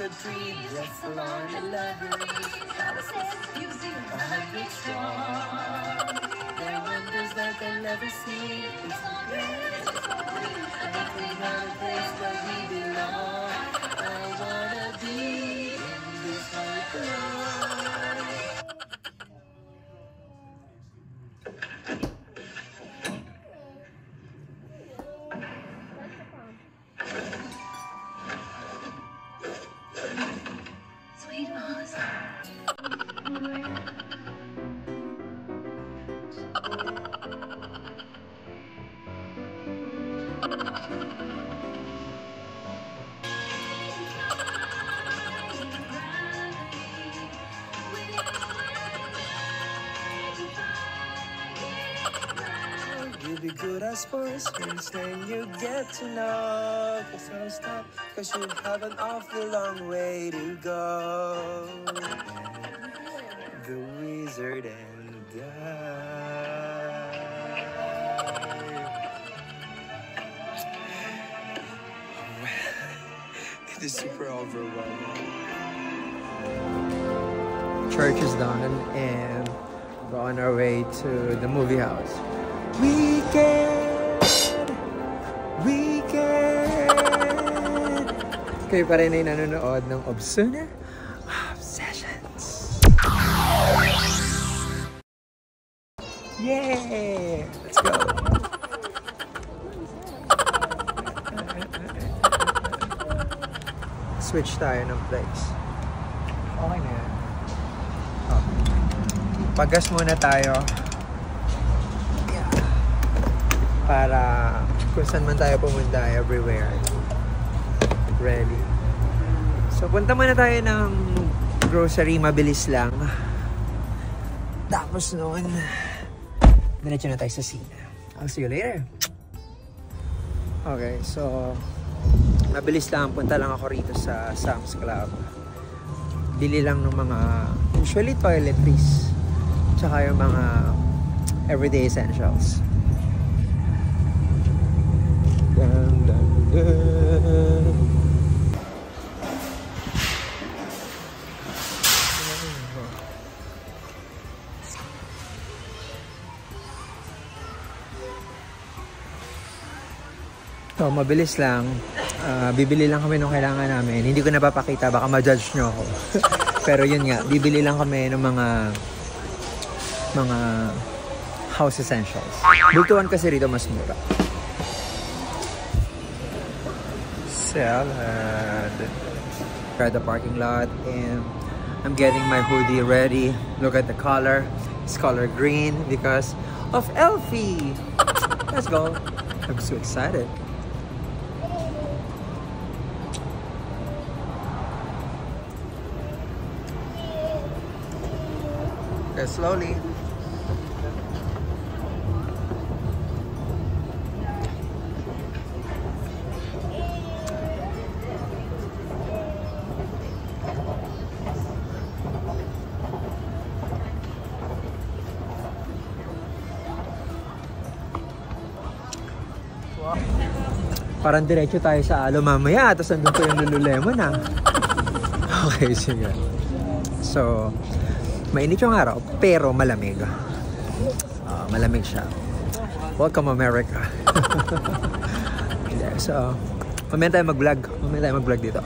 a dream, just along the library. Palaces, museum, 100 strong. There are wonders that they'll never see. It's so great, it's so green. And if we got a place where we belong, I wanna be in this heart alone. Sweet Oz. You'll be good at sports, first thing you get to know. Just don't stop, cause you have an awful long way to go. The Wizard and I. Well, it is super overwhelming. Church is done and we're on our way to the movie house. Weekend! Kayo pa rin ay nanonood ng Obsuna Obsessions. Yay! Let's go! Switch tayo ng place. Okay na yan. Oh. Paggas muna tayo. Para kung saan man tayo pumunta, everywhere. Ready. So, punta muna tayo ng grocery, mabilis lang. Tapos noon, diretso na tayo sa scene. I'll see you later. Okay, so, mabilis lang. Punta lang ako rito sa Sam's Club. Bili lang ng mga, usually toiletries. Tsaka yung mga everyday essentials. Dun, dun, dun. So, mabilis lang. Bibili lang kami nung kailangan namin. Hindi ko napapakita, baka ma-judge nyo ako. Pero yun nga, bibili lang kami ng mga house essentials. Bultuan kasi rito mas mura. Salad. We're at the parking lot and I'm getting my hoodie ready. Look at the color. It's color green because of Elfie. Let's go. I'm so excited. Okay, slowly. Parang diretso tayo sa Alo mamaya, tapos nandun ko yung Lululemon ha. Okay, sige. So, mainit yung araw, pero malamig. Malamig siya. Welcome America. Yeah, so, mamaya tayo mag-vlog dito.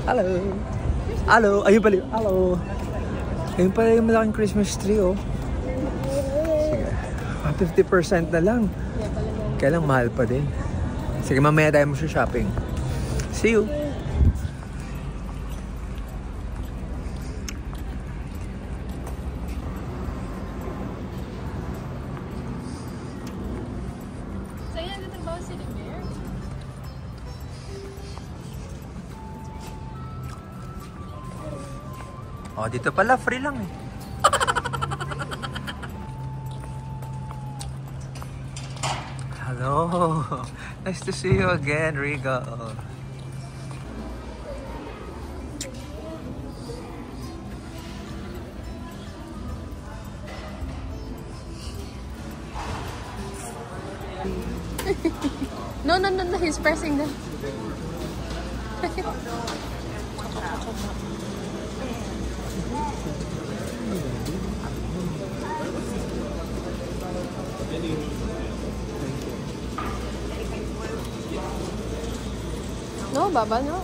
Hello! Hello! Ayun pala, hello! Ayun pala yung malaking Christmas tree, oh. Sige. 50% na lang. Kaya lang mahal pa din. Sige, mamaya tayo mag-shopping. See you! Oh, dito pala free lang eh. Hello. Nice to see you again, Rigo. No, he's pressing the... Bakit? No, Baba, no.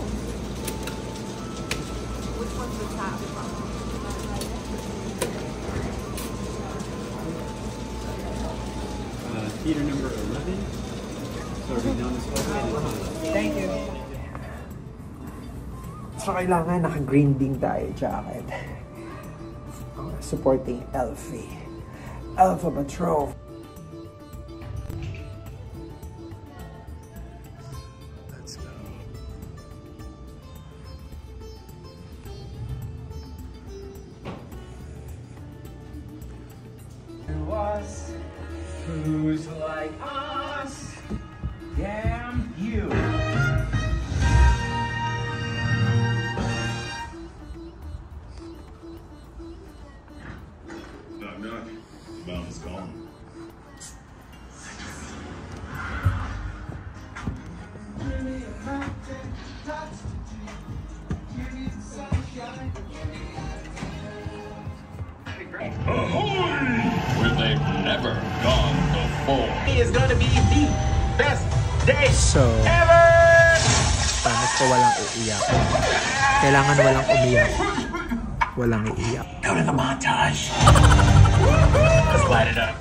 Theater number 11. So are we down this hallway? Thank you. So kailangan naka-green din tayo jacket. Supporting Elfie. Alpha Patrol. Let's go. Was who's like us? Damn you. Knock, knock. Mom is gone. Where they've never gone before. It is gonna be the best day So, ever. promise ko walang iiyak. Kailangan walang umiyak. Walang iiyak. Go to the montage. Let's light it up.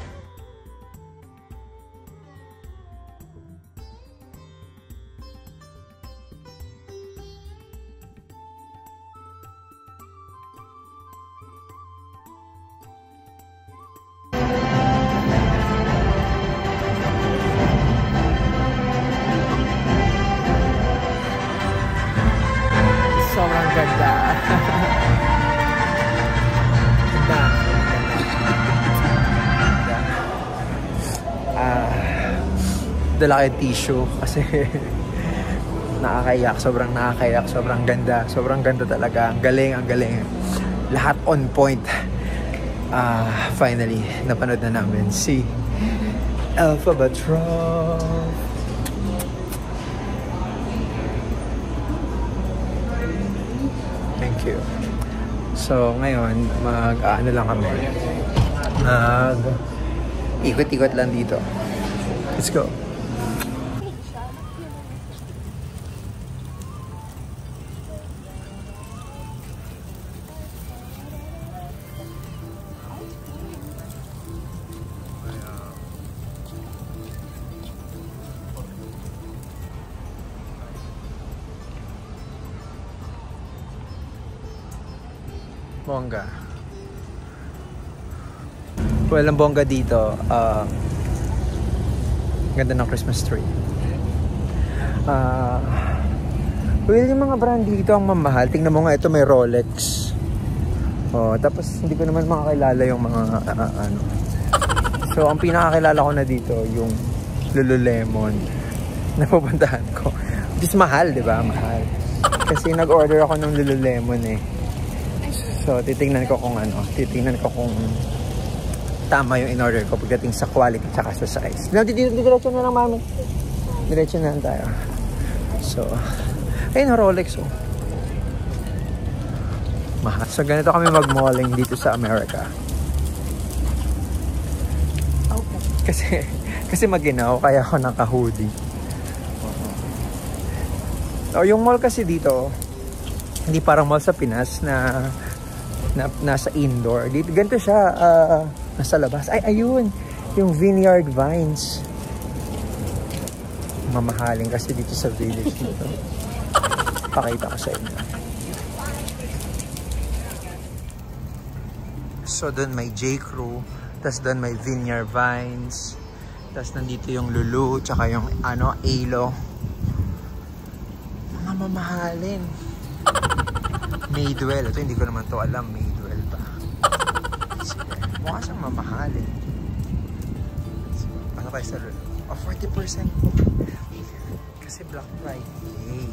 Sobrang ganda. Ganda. Dala kayo tissue kasi nakakayak, sobrang nakakayak, sobrang ganda talaga. Ang galing. Lahat on point. Finally, napanood na namin si Alpha Patrol. Thank you. So, ngayon, mag-ano lang kami. Ikot-ikot lang dito. Let's go. Bongga. Well, ang bongga dito, ganda ng Christmas tree. Well, yung mga brand dito ang mamahal. Tingnan mo nga, ito may Rolex. Oh, tapos hindi ko naman makakilala yung mga ano. So, ang pinakakilala ko na dito, yung Lululemon na pupuntahan ko. Which is mahal, di ba? Mahal. Kasi nag-order ako ng Lululemon eh. So, titingnan ko kung tama yung in-order ko pagdating sa quality tsaka sa size. Diretso na lang, mami. Diretso na lang tayo. So, ayun, Rolex, oh. Mahal. So, ganito kami mag-malling dito sa America. Okay. Kasi maginaw, kaya ako naka-hoodie. So, yung mall kasi dito, hindi parang mall sa Pinas na nasa indoor. Dito, ganito siya, nasa labas. Ay, ayun, yung Vineyard Vines. Mamahaling kasi dito sa village dito. Pakita ko sa inyo. So, doon may J. Crew, tas doon may Vineyard Vines, tas nandito yung Lulu, tsaka yung Alo. Mga mamahalin. Madewell. Ito, hindi ko naman to alam. Madewell pa. Sige. Mukha siyang mamahalin. Ano kayo sa 40% po. Kasi Black Friday.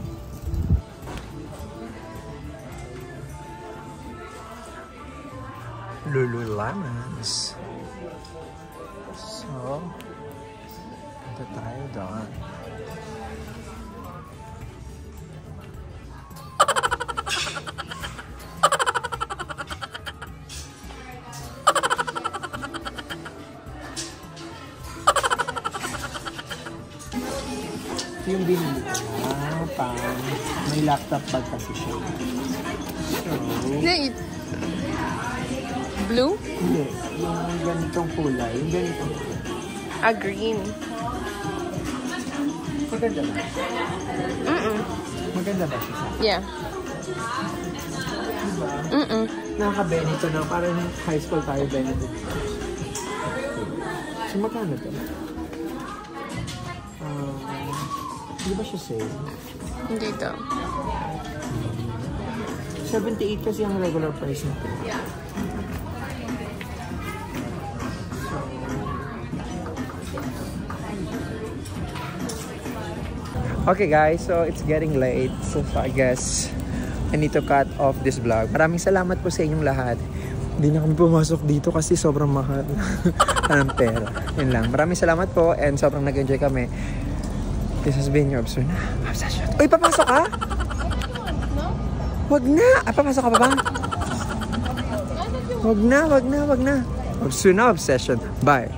Lululemons. So, punta tayo doon. Yung binili ko. May laptop bag kasi siya. Hindi. Blue? Hindi. Yung ganitong kulay. Yung ganitong kulay. Green. Maganda ba? Maganda ba siya? Yeah. Diba? Nakaka-benefit na. Parang high school tayo benefit. So, magkano to? Hindi ba siya sale? Hindi to. 78 kasi ang regular price nito. Okay guys, so it's getting late. So I guess I need to cut off this vlog. Maraming salamat po sa inyong lahat. Hindi na kami pumasok dito kasi sobrang mahal ng pera. Yun lang. Maraming salamat po and sobrang nag-enjoy kami. This has been your Obsession. Uy, papasok ka? Wag na! Papasok ka pa ba? Wag na. Obsession. Bye.